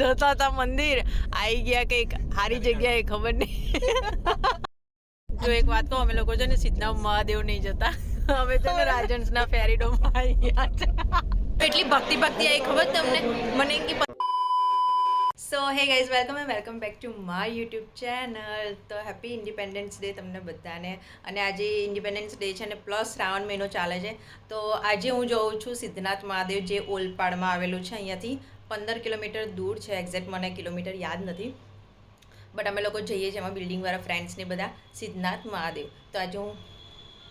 જતા હતા મંદિર આવી ગયા કંઈક સારી જગ્યાએ ખબર નહીં. જો એક વાત કહું, અમે લોકો છે ને સીધા મહાદેવ નહીં જતા, અમે તો ને રાજહંસના ફેરીડોમાં આવી ગયા છે. એટલી ભક્તિ આવી ખબર તમને મને કે. So hey guys, welcome back to my YouTube channel. તો હેપી ઇન્ડિપેન્ડન્સ ડે તમને બધાને. અને આજે ઇન્ડિપેન્ડન્સ ડે છે અને પ્લસ શ્રાવણ મહિનો ચાલે છે. તો આજે હું જઉં છું સિદ્ધનાથ મહાદેવ, જે ઓલપાડમાં આવેલું છે. અહીંયાથી 15 કિલોમીટર દૂર છે. એક્ઝેક્ટ મને કિલોમીટર યાદ નથી, બટ અમે લોકો જઈએ છીએ એમાં બિલ્ડિંગવાળા ફ્રેન્ડ્સને બધા સિદ્ધનાથ મહાદેવ. તો આજે હું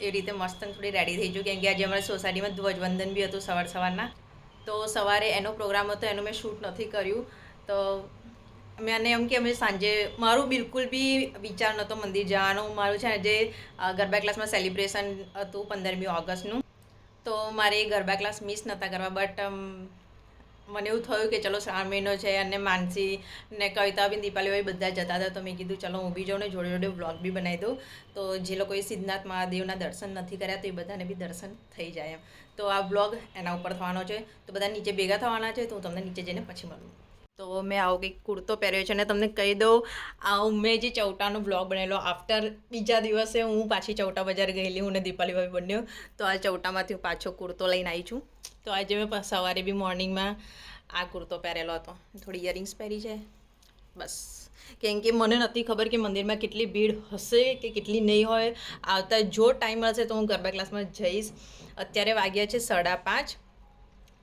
એ રીતે મસ્ત થોડી રેડી થઈ છું, કેમ કે આજે અમારી સોસાયટીમાં ધ્વજવંદન બી હતું સવારના. તો સવારે એનો પ્રોગ્રામ હતો, એનું મેં શૂટ નથી કર્યું. તો મેં એમ કે અમે સાંજે, મારું બિલકુલ બી વિચાર નહોતો મંદિર જવાનો. મારું છે ને જે ગરબા ક્લાસમાં સેલિબ્રેશન હતું 15મી ઓગસ્ટનું, તો મારે એ ગરબા ક્લાસ મિસ નહોતા કરવા. બટ મને એવું થયું કે ચલો શ્રાવણ મહિનો છે અને માનસી ને કવિતા બી દીપાલી બધા જતા હતા, તો મેં કીધું ચલો હું બી જાઉં ને જોડે જોડે વ્લોગ બી બનાવી દઉં. તો જે લોકોએ સિદ્ધનાથ મહાદેવના દર્શન નથી કર્યા, તો એ બધાને બી દર્શન થઈ જાય એમ. તો આ વ્લોગ એના ઉપર થવાનો છે. તો બધા નીચે ભેગા થવાના છે, તો હું તમને નીચે જઈને પછી મળું. તો મેં આવો કંઈક કુર્તો પહેર્યો છે અને તમને કહી દઉં, મેં જે ચૌટાનો બ્લોગ બનેલો આફ્ટર બીજા દિવસે હું પાછી ચૌટા બજાર ગયેલી, હું ને દીપાલી ભાઈ બન્યો. તો આ ચૌટામાંથી હું પાછો કુર્તો લઈને આવી છું. તો આજે મેં સવારે બી મોર્નિંગમાં આ કુર્તો પહેરેલો હતો, થોડી ઇયરિંગ્સ પહેરી છે બસ. કેમ કે મને નથી ખબર કે મંદિરમાં કેટલી ભીડ હશે કે કેટલી નહીં હોય. આવતા જો ટાઈમ મળશે તો હું ગરબા ક્લાસમાં જઈશ. અત્યારે વાગ્યા છે 5:30,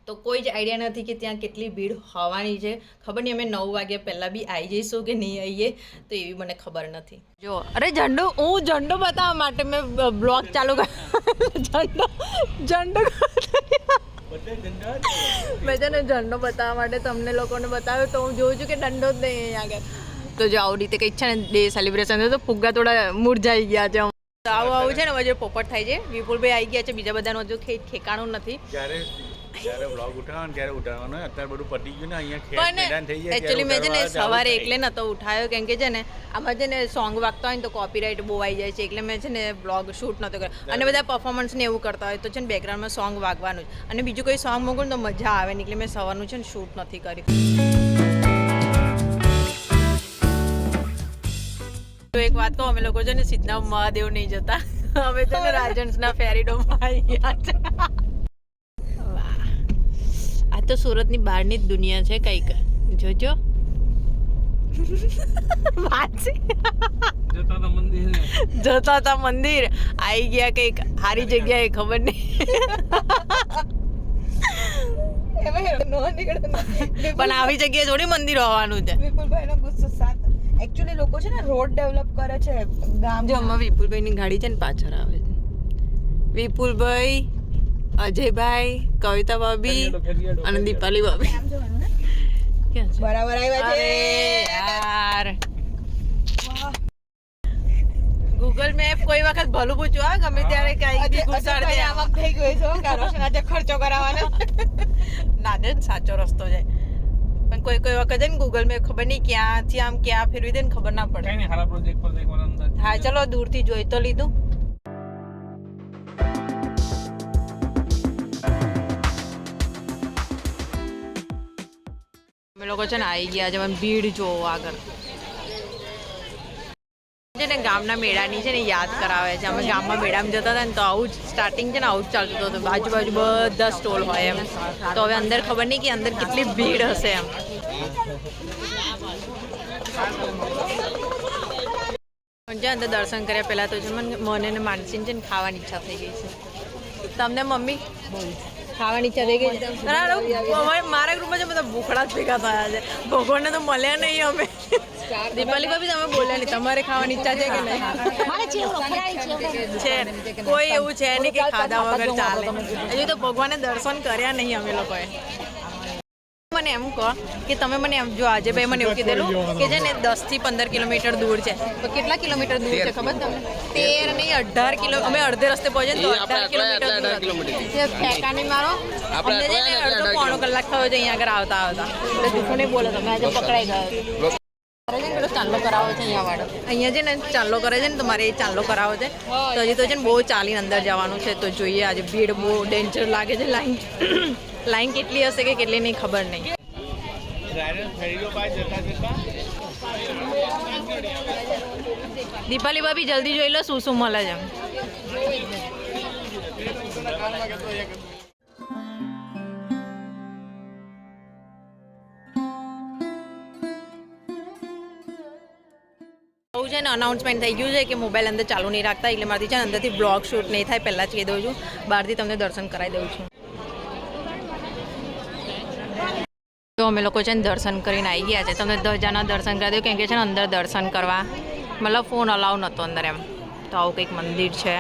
તો કોઈ જ આઈડિયા નથી કે ત્યાં કેટલી ભીડ હોવાની છે. ખબર નહીં અમે 9 વાગ્યા પહેલાં બી આવી જઈશું કે નહીં આવીએ, તો એવી મને ખબર નથી. જો અરે ઝંડો બતાવવા માટે મેં બ્લોગ ચાલુ કર્યો. ઝંડો મેં છે ને ઝંડો બતાવવા માટે તમને લોકોને બતાવ્યો, તો હું જોઉં છું કે દંડો જ નહીં અહીંયા આગળ. તો જો આવી રીતે કંઈક છે ને ડે સેલિબ્રેશન છે, તો ફુગ્ગા થોડા મૂરઝાઈ ગયા છે. તો આવું છે ને વજે પોપટ થાય છે. વિપુલભાઈ આવી ગયા છે, બીજા બધાનું હજુ ઠેકાણું નથી. જ્યારે વ્લોગ ઉઠાવવાનો ત્યારે ઉઠાવવાનો, અત્યારે બધું પતી ગયું ને, અહીંયા મેદાન થઈ જાય. એકચ્યુઅલી મેં છે ને સવારે એકલે નહોતો ઉઠાયો, કેમ કે છે ને આમાં છે ને સોંગ વાગતા હોય ને તો કોપીરાઇટ બહુ આવી જાય છે, એટલે મેં છે ને બ્લોગ શૂટ નહોતો કર્યો. અને બધા પરફોર્મન્સ ને એવું કરતા હોય તો છે ને બેકગ્રાઉન્ડમાં સોંગ વાગવાનું જ, અને બીજું કોઈ સોંગ મૂકું ને તો મજા આવે ને, એટલે મેં સવારનું છે ને શૂટ નથી કર્યું. તો એક વાત કહું, અમે લોકો છે ને સીધા મહાદેવ નહીં જતા, અમે છે ને રાજહંસના ફેરીડોમાં આવી ગયા છે. આ તો સુરતની બહારની જ દુનિયા છે કંઈક, જોજો. જતા હતા મંદિર આવી ગયા કંઈક સારી જગ્યાએ ખબર નહીં. પણ આવી જગ્યાએ થોડી મંદિર હોવાનું છે. વિપુલભાઈનો ગુસ્સો શાંત. એકચ્યુઅલી લોકો છે ને રોડ ડેવલપ કરે છે ગામ. જો અમારા વિપુલભાઈની ગાડી છે ને પાછળ આવે છે. વિપુલભાઈ, અજયભાઈ, કવિતા ભાભી અને દીપાલી ભાભી બરાબર આવ્યા છે યાર. ગૂગલ મેપ કોઈ વખત ભલું પૂછ્યું, હા ગમે ત્યારે કઈ ઘુસાડ દે. આમ થઈ ગયો છે કારોશન આજે ખર્ચો કરાવવાનો. ના દે સાચો રસ્તો છે, પણ કોઈ વખત છે ને ગૂગલ મેપ ખબર નહીં ક્યાંથી આમ ક્યાં ફેરવી દે ને ખબર ના પડે. હા ચલો દૂરથી જોઈ તો લીધું. અમે લોકો છે ને આવી ગયા છે, ભીડ જોવો આગળ છે ને ગામના મેળાની છે ને યાદ કરાવે છે. અમે ગામમાં મેળામાં જતા હતા ને તો આવું જ સ્ટાર્ટિંગ છે ને આવું જ ચાલતું હતું, બાજુ બધા સ્ટોલ હોય એમ. તો હવે અંદર ખબર નહીં કે અંદર કેટલી ભીડ હશે એમ. પણ છે અંદર દર્શન કર્યા પહેલાં તો છે મને ને માનસીને છે ને ખાવાની ઈચ્છા થઈ ગઈ છે. તમને મમ્મી ખાવાની ઈચ્છા થઈ ગઈ છે? મારા ગ્રુપમાં છે બધા ભૂખડા જ ભેગા થયા છે, ભગવાનને તો મળ્યા નહીં અમે. દીપાલી ભાભી તમે બોલ્યા નહીં, તમારે ખાવાની ઈચ્છા છે કે નહીં? છે કોઈ એવું છે નહીં કે ખાધા વગર ચાલે. હજુ તો ભગવાને દર્શન કર્યા નહીં અમે લોકોએ. મને એમ કહો કે તમે મને એમ જો આજે ભાઈ મને એવું કીધેલું કે છે ને 10 થી 15 કિલોમીટર દૂર છે, તો કેટલા કિલોમીટર દૂર છે ખબર તમને? 13 નહીં 18 કિલો. અમે અડધે રસ્તે પહોંચે તો 18 કિલોમીટર ફેંકા નહીં મારો. અમને છે ને અડધો પોણો કલાક થયો છે અહીંયા આગળ આવતા. એટલે દુઃખો નહીં બોલો, તમે આજે પકડાઈ ગયો. ચાંદલો કરાવો છે અહીંયા છે ને ચાંદલો કરે છે ને, તમારે એ ચાંદલો કરાવો છે. તો હજી તો છે ને બહુ ચાલીને અંદર જવાનું છે. તો જોઈએ આજે ભીડ બહુ ડેન્જર લાગે છે. લાઈન કેટલી હશે કે કેટલી નહીં ખબર નહીં. રાયડન્સ ફેરીઓ પાસે જતા જતા દીપાલી ભાભી જલ્દી જોઈ લો શું શું મળે છે બહુ છે ને અનાઉન્સમેન્ટ થઈ ગયું છે કે મોબાઈલ અંદર ચાલુ નહીં રાખતા એટલે મારાથી છે ને અંદરથી બ્લોગ શૂટ નહીં થાય પહેલાં જ કહી દઉં છું બહારથી તમને દર્શન કરાવી દઉં છું તો અમે લોકો છે ને દર્શન કરીને આવી ગયા છે તમને ધજાના દર્શન કરાવી દઉં કેમ કે છે ને અંદર દર્શન કરવા મતલબ ફોન અલાઉ નહોતો અંદર એમ તો આવું કંઈક મંદિર છે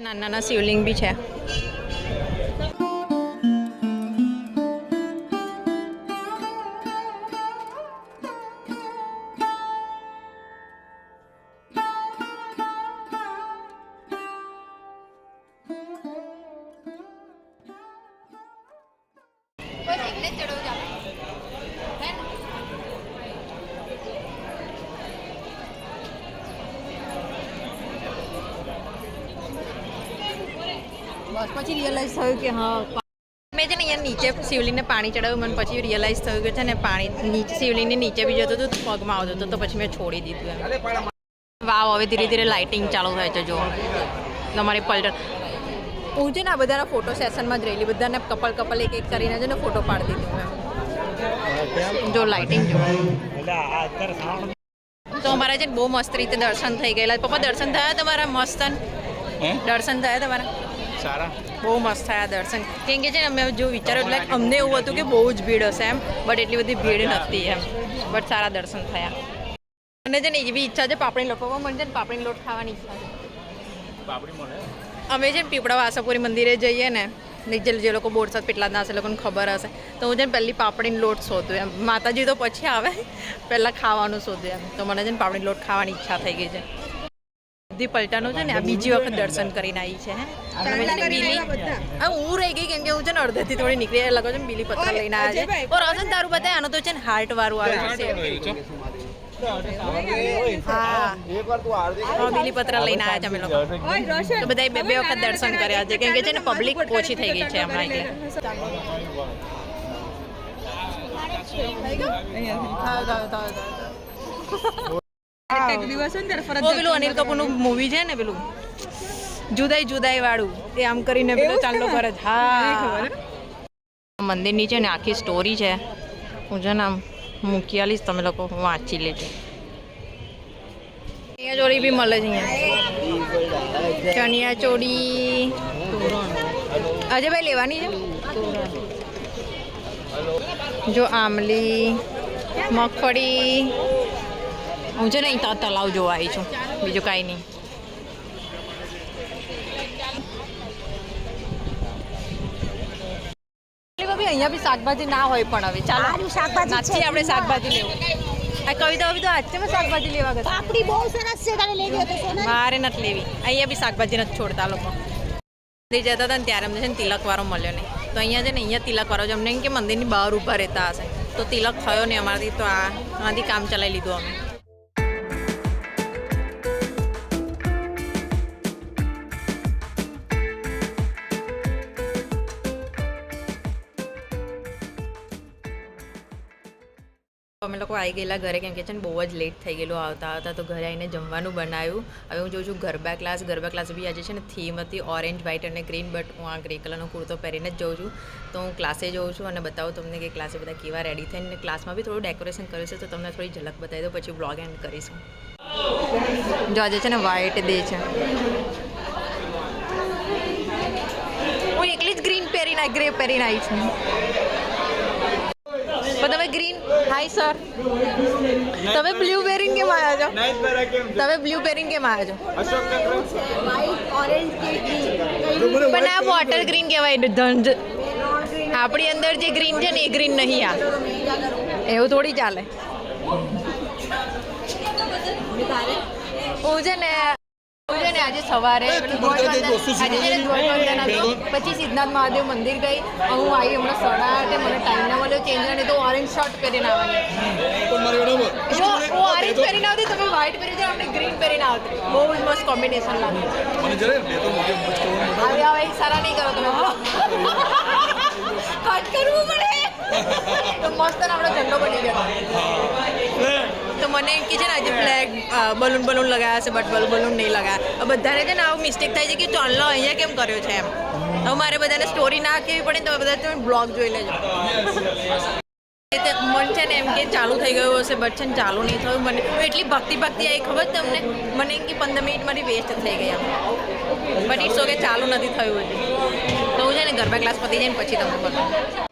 નાના નાના શિવલિંગ બી છે બસ પછી રિયલાઇઝ થયું કે હા મેં છે ને અહીંયા નીચે શિવલિંગને પાણી ચડાવ્યું મને પછી રિયલાઇઝ થયું કે છે ને પાણી નીચે શિવલિંગની નીચે બી જતું હતું પગમાં આવતું હતું તો પછી મેં છોડી દીધું એમ વાવ હવે ધીરે ધીરે લાઇટિંગ ચાલુ થાય છે જો તમારી પલટન હું છે ને આ બધાના ફોટો સેશનમાં જ રહેલી બધાને કપલ એક એક કરીને છે ને ફોટો પાડી દીધું એમ જો લાઇટિંગ જો તો અમારા છે ને બહુ મસ્ત રીતે દર્શન થઈ ગયેલા પપ્પા દર્શન થયા તમારા મસ્ત દર્શન થયા તમારા સારા બહુ મસ્ત થયા દર્શન કેમ કે છે ને અમે જો વિચાર્યું એટલે અમને એવું હતું કે બહુ જ ભીડ હશે એમ બટ એટલી બધી ભીડ નથી એમ બટ સારા દર્શન થયા મને છે ને એવી ઈચ્છા છે પાપડી લોટ મને છે ને પાપડી લોટ ખાવાની ઈચ્છા છે પાપડી મળે અમે છે ને પીપળા વાસાપુરી મંદિરે જઈએ ને જે લોકો બોરસાદ પેટલાદના હશે લોકોને ખબર હશે તો હું છે ને પહેલી પાપડીનો લોટ શોધું એમ માતાજી તો પછી આવે પહેલાં ખાવાનું શોધું એમ તો મને છે ને પાપડી લોટ ખાવાની ઈચ્છા થઈ ગઈ છે બધી પલટાનું છે ને આ બીજી વખત દર્શન કરીને આવી છે અમે છે ને બીલી હું રહી ગઈ કેમ કે હું છે ને અડધેથી થોડી નીકળી લગો છે ને બીલી પત્ર લઈને આવ્યા છે ઓર રોશન તારું બતાય આનો તો છે ને હાર્ટ વાળું આવ્યું છે હા બીલી પત્ર લઈને આવ્યા છે અમે લોકો તો બધા બે વખત દર્શન કર્યા છે કેમ કે છે ને પબ્લિક ઓછી થઈ ગઈ છે હમણાં પેલું અનિલ કપૂરનું મૂવી છે ને પેલું જુદાઈ વાળું એ આમ કરીને પેલું ચાલો કરે છે હા મંદિરની છે ને આખી સ્ટોરી છે હું છે ને આમ મૂકી આલીશ તમે લોકો વાંચી લેજો ચણિયા ચોળી બી મળે છે અહીંયા ચણિયા ચોળી અજયભાઈ લેવાની છે જો આમલી મગફળી હું છે ને અહીં તલાવ જોવા આવી છું બીજું કાંઈ નહીં અહીંયા બી શાકભાજી ના હોય પણ હવે ચાલો નાચી આપણે શાકભાજી લેવું આ કવિતા બી તો આજમાં શાકભાજી લેવા ગયા પાપડી બહુ સરસ છે તારે લેવી હોય તો સોના મારે નથી લેવી અહીંયા બી શાકભાજી નથી છોડતા લોકો જતા હતા ને ત્યારે અમને છે ને તિલકવાળો મળ્યો નહીં તો અહીંયા છે ને અહીંયા તિલકવાળો છે અમને કે મંદિરની બહાર ઊભા રહેતા હશે તો તિલક થયો નહીં અમારાથી તો આથી કામ ચલાવી લીધું અમે અમે લોકો આવી ગયેલા ઘરે કેમ કે છે ને બહુ જ લેટ થઈ ગયેલું આવતા તો ઘરે આવીને જમવાનું બનાવ્યું હવે હું જોઉં છું ગરબા ક્લાસ બી આજે છે ને થીમ હતી ઓરેન્જ વ્હાઇટ અને ગ્રીન બટ હું આ ગ્રે કલરનો કુર્તો પહેરીને જ જઉં છું તો હું ક્લાસે જઉં છું અને બતાવું તમને કે ક્લાસે બધા કેવા રેડી થઈને ક્લાસમાં બી થોડું ડેકોરેશન કર્યું છે તો તમને થોડી ઝલક બતાવી દઉં પછી બ્લોગ એન્ડ કરીશું જો આજે છે ને વ્હાઇટ ડે છે હું એકલી જ ગ્રીન ગ્રે પહેરીને આવી છું પણ તમે ગ્રીન હાય સર તમે બ્લુ પહેરીને કેમ આવ્યા છો તમે બ્લુ પહેરીને કેમ આવ્યા છો પણ આ વોટર ગ્રીન કહેવાય ધંજ આપણી અંદર જે ગ્રીન છે ને એ ગ્રીન નહીં આ એવું થોડી ચાલે હું છે ને છે ને આજે સવારે પેલું ધ્વજવંદન આજે છે ને ધ્વજવંદન હતું પછી સિદ્ધનાથ મહાદેવ મંદિર ગઈ હું આવી હમણાં 8:30 મને ટાઈમ ના મળ્યો ચેન્જ નહીં તો ઓરેન્જ શર્ટ પહેરીને આવવાની જો હું ઓરેન્જ પહેરીને આવતી તમે વ્હાઈટ પહેરી જાય આપણે ગ્રીન પહેરીને આવતી બહુ જ મસ્ત કોમ્બિનેશન લાગે હવે હવે સારા નહીં કરો તમે કટ કરવું પડે તો મસ્ત આપણો ઝંડો બની ગયો તો મને એમ કે છે ને આજે ફ્લેગ બલૂન લગાવ્યા છે બટ બલૂન નહીં લગાવ્યા બધાને છે ને આવું મિસ્ટેક થાય છે કે ચાલનો અહીંયા કેમ કર્યો છે એમ હવે મારે બધાને સ્ટોરી ના કહેવી પડે તો બધા તમે બ્લોગ જોઈ લેજો મન છે ને એમ કે ચાલુ થઈ ગયું હશે બટ છે ને ચાલુ નહીં થયું મને એટલી ભક્તિ આવી ખબર તમને મને એમ કે 15 મિનિટ મારી વેસ્ટ થઈ ગઈ એમ બટ ઇટ્સ ઓકે ચાલુ નથી થયું હજી તો હું છે ને ગરબા ક્લાસ પતી જાય ને પછી તમને બતાવું